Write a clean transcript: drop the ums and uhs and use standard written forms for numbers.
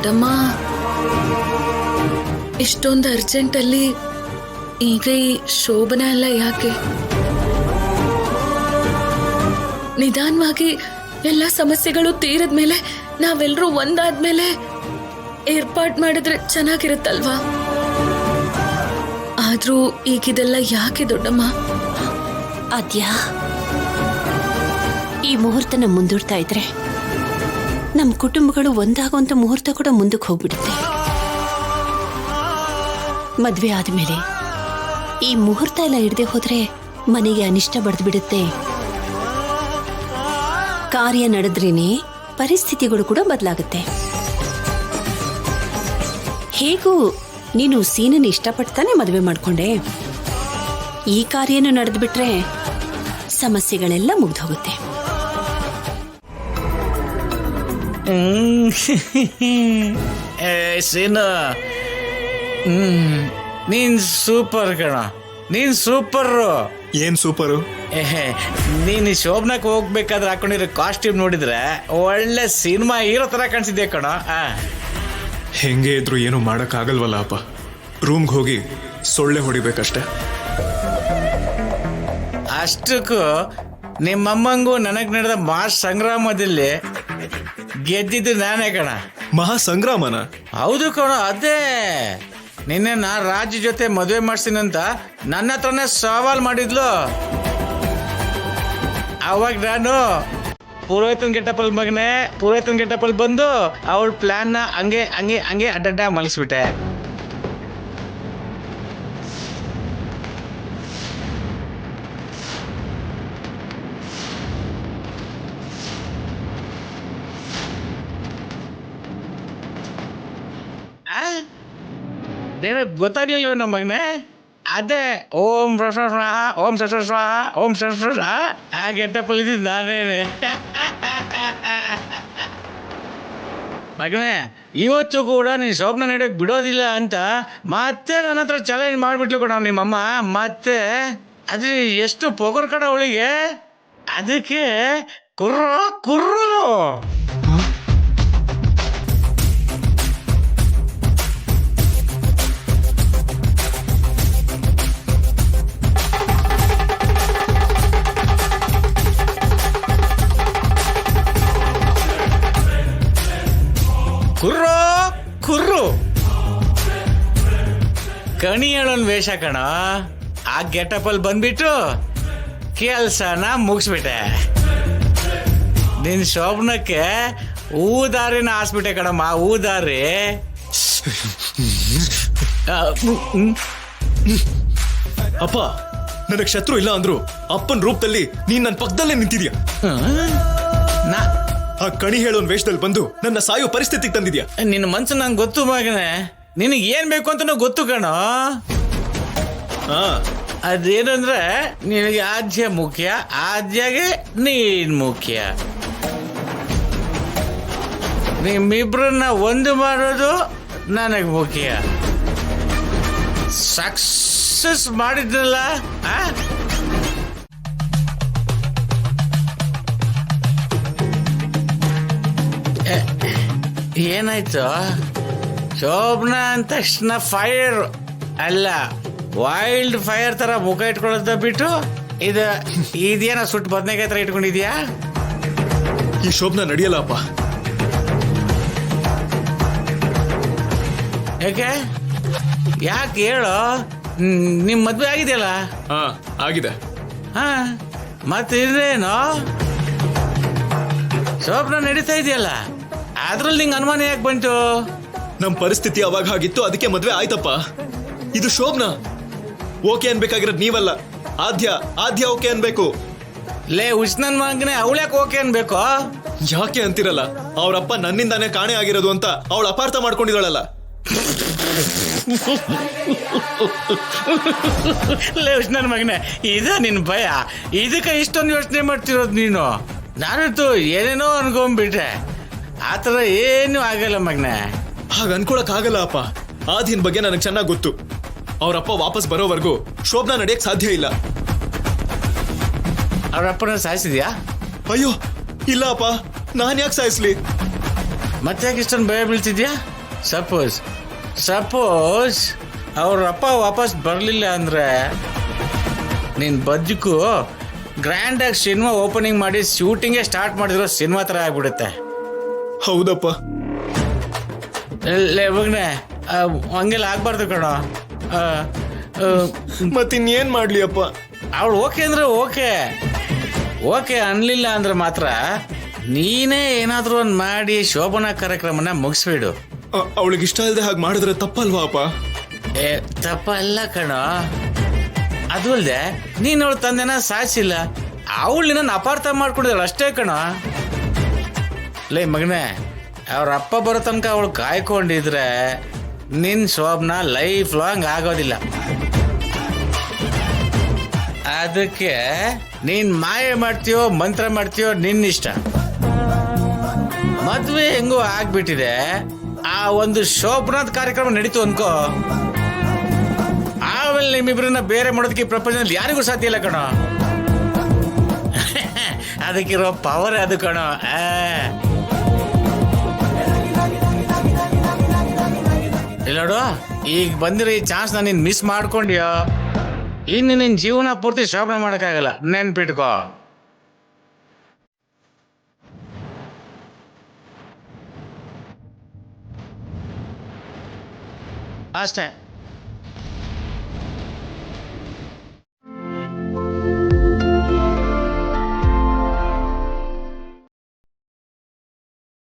ದೊಡ್ಡಮ್ಮ, ಇಷ್ಟೊಂದು ಅರ್ಜೆಂಟಲ್ಲಿ ಈಗ ಈ ಶೋಭನ ಎಲ್ಲ ಯಾಕೆ? ನಿಧಾನವಾಗಿ ಎಲ್ಲ ಸಮಸ್ಯೆಗಳು ತೀರಿದ್ಮೇಲೆ ನಾವೆಲ್ಲರೂ ಒಂದಾದ್ಮೇಲೆ ಏರ್ಪಾಟ್ ಮಾಡಿದ್ರೆ ಚೆನ್ನಾಗಿರುತ್ತಲ್ವಾ? ಆದ್ರೂ ಈಗಿದೆಲ್ಲ ಯಾಕೆ ದೊಡ್ಡಮ್ಮ? ಅದ್ಯಾ, ಈ ಮುಹೂರ್ತನ ಮುಂದೂಡ್ತಾ ಇದ್ರೆ ನಮ್ಮ ಕುಟುಂಬಗಳು ಒಂದಾಗುವಂತ ಮುಹೂರ್ತ ಕೂಡ ಮುಂದಕ್ಕೆ ಹೋಗ್ಬಿಡುತ್ತೆ. ಮದ್ವೆ ಆದ್ಮೇಲೆ ಈ ಮುಹೂರ್ತ ಎಲ್ಲ ಹಿಡ್ದೆ ಹೋದ್ರೆ ಮನೆಗೆ ಅನಿಷ್ಟ ಬಡ್ದು ಬಿಡುತ್ತೆ. ಕಾರ್ಯ ನಡೆದ್ರೇನೆ ಪರಿಸ್ಥಿತಿಗಳು ಕೂಡ ಬದಲಾಗುತ್ತೆ. ಹೇಗೂ ನೀನು ಸೀನನ್ನು ಇಷ್ಟಪಡ್ತಾನೆ ಮದುವೆ ಮಾಡ್ಕೊಂಡೆ. ಈ ಕಾರ್ಯನು ನಡೆದು ಬಿಟ್ರೆ ಸಮಸ್ಯೆಗಳೆಲ್ಲ ಮುಗ್ದು ಹೋಗುತ್ತೆ. ಸೀನು, ನೀನ್ ಸೂಪರ್ ಕಣ, ನೀನ್ ಸೂಪರು. ಏನ್ ಸೂಪರು? ನೀನ್ ಶೋಭನಕ್ಕೆ ಹೋಗ್ಬೇಕಾದ್ರೆ ಹಾಕೊಂಡಿರೋ ಕಾಸ್ಟ್ಯೂಮ್ ನೋಡಿದ್ರೆ ಒಳ್ಳೆ ಸಿನಿಮಾ ಹೀರೋ ತರ ಕಾಣಿಸಿದ್ದೆ ಕಣ. ಹೆಂಗೆ ಇದ್ರು ಏನು ಮಾಡಕ್ ಆಗಲ್ವಲ್ಲ ಅಪ್ಪ. ರೂಮ್ಗೆ ಹೋಗಿ ಸೊಳ್ಳೆ ಹೊಡಿಬೇಕಷ್ಟೆ. ಅಷ್ಟಕ್ಕೂ ನಿಮ್ಮಮ್ಮಂಗೂ ನನಗ್ ನಡೆದ ಮಹಾ ಸಂಗ್ರಾಮದಲ್ಲಿ ಗೆದ್ದಿದ್ದು ನಾನೇ ಕಣ. ಮಹಾ ಸಂಗ್ರಾಮನ? ಹೌದು ಕಣ, ಅದೇ ನಿನ್ನೆ ರಾಜು ಜೊತೆ ಮದುವೆ ಮಾಡ್ತೀನಂತ ನನ್ನ ಹತ್ರನೇ ಸವಾಲ್ ಮಾಡಿದ್ಲು. ಅವಾಗ ನಾನು ಪುರೋಹಿತನ ಗೆಟಪಲ್ ಮಗನೇ, ಪುರೋಹಿತನ ಗೆಟಪಲ್ ಬಂದು ಅವಳ ಪ್ಲಾನ್ನ ಹಂಗೆ ಹಂಗೆ ಹಂಗೆ ಅಡ್ಡಡ್ಡ ಮಲಗಿಸ್ಬಿಟ್ಟೆ. ಗೊತ್ತಾಗ್ಲಿಲ್ಲ ನಮ್ಮ ಮಗನೇ. ಅದೇ ಓಂ ಸ್ವಾಹ ಓಂ ಸ್ವಾಹ ಓಂ ಸ್ವಾಹ ಆ ಗೆಟಪಲ್ ಇದ್ದಿದ್ದು ನಾನೇನೆ. ಮಗನೇ, ಇವತ್ತು ಕೂಡ ನೀನು ಶೋಭನ ನಡೆಯೋಕೆ ಬಿಡೋದಿಲ್ಲ ಅಂತ ಮತ್ತೆ ನನ್ನ ಹತ್ರ ಚಾಲೆಂಜ್ ಮಾಡಿಬಿಟ್ಲು ಕೂಡ ನಿಮ್ಮಮ್ಮ. ಮತ್ತೆ ಅದೇ ಎಷ್ಟು ಪೊಗರು ಕಡ ಅವಳಿಗೆ, ಅದಕ್ಕೆ ಕುರ್ರೋ ಕುರ್ರು. ಕುರ್ರೋ ಕುರ್ರು ಕಣಿ ಹೇಳೋನ್ ವೇಷ ಕಣ. ಆ ಗೆಟಪಲ್ ಬಂದ್ಬಿಟ್ಟು ಕೆಲ್ಸನ ಮುಗಿಸ್ಬಿಟ್ಟೆ. ನಿನ್ ಶೋಭನಕ್ಕೆ ಊದಾರಿನ ಹಾಸ್ಬಿಟ್ಟೆ ಕಣಮ್ಮ, ಊದಾರಿ. ಅಪ್ಪ, ನನಗ್ ಶತ್ರು ಇಲ್ಲ ಅಂದ್ರು ಅಪ್ಪನ ರೂಪದಲ್ಲಿ ನೀನ್ ನನ್ನ ಪಕ್ಕದಲ್ಲೇ ನಿಂತಿದ್ಯಾ. ಆ ಕಣಿ ಹೇಳೋನ್ ವೇಷದಲ್ಲಿ ಬಂದು ನನ್ನ ಸಾಯೋ ಪರಿಸ್ಥಿತಿಗೆ ತಂದಿದ್ಯಾ. ನಿನ್ನ ಮನ್ಸು ನಂಗೆ ಗೊತ್ತು ಮಗನೇ, ನಿನಗೆ ಏನ್ ಬೇಕು ಅಂತ ಗೊತ್ತು ಕಣ. ಅದೇನಂದ್ರೆ ನಿನಗೆ ಆದ್ಯ ಮುಖ್ಯ, ಆದ್ಯಗೆ ನೀನ್ ಮುಖ್ಯ. ನಿಮ್ಮಿಬ್ರನ್ನ ಒಂದು ಮಾಡೋದು ನನಗೆ ಮುಖ್ಯ. ಸಕ್ಸಸ್ ಮಾಡಿದ್ರಲ್ಲ, ಏನಾಯ್ತು? ಶೋಭನಾ ಅಂದ ತಕ್ಷಣ ಫೈರ್ ಅಲ್ಲ, ವೈಲ್ಡ್ ಫೈರ್ ತರ ಮುಖ ಇಟ್ಕೊಳ್ಳೋದ ಬಿಟ್ಟು ಇದೇನ ಸುಟ್ಟು ಬದನೆಕಾಯಿ ತರ ಇಟ್ಕೊಂಡಿದ್ಯಾ? ಈ ಶೋಭನಾ ನಡೆಯಲ್ಲ ಅಪ್ಪ. ಯಾಕೆ ಯಾಕೆ ಹೇಳು? ನಿಮ್ ಮದ್ವೆ ಆಗಿದೆಯಲ್ಲ? ಆಗಿದೆ. ಮತ್ತೆ ಇದೇನು ಶೋಭನಾ ನಡೀತಾ ಇದೆಯಲ್ಲ, ಅದ್ರಲ್ಲಿ ನಿಂಗೆ ಅನುಮಾನ ಯಾಕೆ ಬಂತು? ನಮ್ ಪರಿಸ್ಥಿತಿ ಅವಾಗ ಆಗಿತ್ತು, ಅದಕ್ಕೆ ಮದ್ವೆ ಆಯ್ತಪ್ಪ. ಇದು ಶೋಭನಾ ಓಕೆ ಅನ್ಬೇಕಾಗಿರೋದು ನೀವಲ್ಲ, ಆದ್ಯ. ಆದ್ಯ ಓಕೆ ಅನ್ಬೇಕು. ಲೇ ಉಷ್ಣನ್ ಮಗನೇ, ಅವಳ್ಯಾಕೆ ಓಕೆ ಅನ್ಬೇಕು? ಯಾಕೆ ಅಂತಿರಲ್ಲ, ಅವ್ರಪ್ಪ ನನ್ನಿಂದಾನೇ ಕಾಣೆ ಆಗಿರೋದು ಅಂತ ಅವಳು ಅಪಾರ್ಥ ಮಾಡ್ಕೊಂಡಿದ್ದಾಳಲ್ಲ. ಲೇ ಉಷ್ಣನ್ ಮಗನೇ, ಇದ ನಿನ್ ಭಯ? ಇದಕ್ಕೆ ಇಷ್ಟೊಂದು ಯೋಚನೆ ಮಾಡ್ತಿರೋದು ನೀನು? ನಾನಂತೂ ಏನೇನೋ ಅನ್ಕೊಂಡ್ಬಿಟ್ರೆ. ಆತರ ಏನು ಆಗಲ್ಲ ಮಗನೇ. ಹಾಗ ಅನ್ಕೊಳಕ್ ಆಗಲ್ಲ ಅಪ್ಪ. ಆದಿನ್ ಬಗ್ಗೆ ನನಗೆ ಚೆನ್ನಾಗಿ ಗೊತ್ತು. ಅವ್ರಪ್ಪ ವಾಪಸ್ ಬರೋವರೆಗೂ ಶೋಭನಾ ನಡೆಯಕ್ ಸಾಧ್ಯ ಇಲ್ಲ. ಅವ್ರಪ್ಪನ ಸಾಯಿಸಿದ್ಯಾ? ಅಯ್ಯೋ ಇಲ್ಲ ಅಪ್ಪ, ನಾನ್ ಯಾಕೆ ಸಾಯಿಸ್ಲಿ? ಮತ್ತೆ ಯಾಕೆ ಇಷ್ಟೊಂದು ಭಯ ಬೀಳ್ತಿದ್ಯಾ? ಸಪೋಸ್ ಅವ್ರ ಅಪ್ಪ ವಾಪಸ್ ಬರಲಿಲ್ಲ ಅಂದರೆ ನಿನ್ನ ಬದುಕು ಗ್ರ್ಯಾಂಡಾಗಿ ಸಿನಿಮಾ ಓಪನಿಂಗ್ ಮಾಡಿ ಶೂಟಿಂಗೇ ಸ್ಟಾರ್ಟ್ ಮಾಡಿದ್ರು ಸಿನಿಮಾ ಥರ ಆಗ್ಬಿಡುತ್ತೆ. ಹೌದಪ್ಪ. ಮಗನೆ ಹಂಗೆಲ್ಲ ಆಗ್ಬಾರ್ದು ಕಣೋ. ಮತ್ತಿನ್ನೇನ್ ಮಾಡ್ಲಿ ಅಪ್ಪ? ಅವಳು ಓಕೆ ಅಂದ್ರೆ ಓಕೆ ಅನ್ಲಿಲ್ಲ ಅಂದ್ರೆ ಮಾತ್ರ ನೀನೇ ಏನಾದರೂ ಒಂದು ಮಾಡಿ ಶೋಭನಾ ಕಾರ್ಯಕ್ರಮನ ಮುಗಿಸ್ಬಿಡು. ಅವಳಿಗೆ ಇಷ್ಟ ಇಲ್ಲದೆ ಹಾಗೆ ಮಾಡಿದ್ರೆ ತಪ್ಪಲ್ವಾ ಅಪ್ಪ? ತಪ್ಪಲ್ಲ ಕಣೋ. ಅದು ಅಲ್ಲದೆ ನೀನು ಅವಳು ತಂದೆನ ಸಾಯಿಸಿಲ್ಲ, ಅವಳು ನಿನ್ನ ಅಪಾರ್ಥ ಮಾಡ್ಕೊಂಡಿದ್ದಾಳೆ ಅಷ್ಟೇ ಕಣೋ. ಲೇ ಮಗನೇ, ಅವ್ರ ಅಪ್ಪ ಬರೋ ತನಕ ಅವಳು ಕಾಯ್ಕೊಂಡಿದ್ರೆ ನಿನ್ನ ಶೋಭನಾ ಲೈಫ್ ಲಾಂಗ್ ಆಗೋದಿಲ್ಲ. ಅದಕ್ಕೆ ನೀನ್ ಮಾಯ ಮಾಡ್ತೀಯೋ ಮಂತ್ರ ಮಾಡ್ತೀಯೋ ನಿನ್ನಿಷ್ಟ. ಮದ್ವೆ ಹೆಂಗೋ ಆಗ್ಬಿಟ್ಟಿದೆ, ಆ ಒಂದು ಶೋಭನಾದ ಕಾರ್ಯಕ್ರಮ ನಡೀತು ಅನ್ಕೋ, ಆಮೇಲೆ ನಿಮ್ಮಿಬ್ರನ್ನ ಬೇರೆ ಮಾಡೋದಕ್ಕೆ ಪ್ರಪಂಚದಲ್ಲಿ ಯಾರಿಗೂ ಸಾಧ್ಯ ಇಲ್ಲ ಕಣೋ. ಅದಕ್ಕಿರೋ ಪವರ್ ಅದು ಕಣೋ. ಇಲ್ಲ ನೋಡು, ಈಗ ಬಂದಿರೋ ಈ ಚಾನ್ಸ್ ನೀನ್ ಮಿಸ್ ಮಾಡ್ಕೊಂಡ್ಯೋ, ಇನ್ನು ನಿನ್ನ ಜೀವನ ಪೂರ್ತಿ ಶೋಭನೆ ಮಾಡೋಕ್ಕಾಗಲ್ಲ, ನೆನ್ಪಿಟ್ಕೋ ಅಷ್ಟೇ.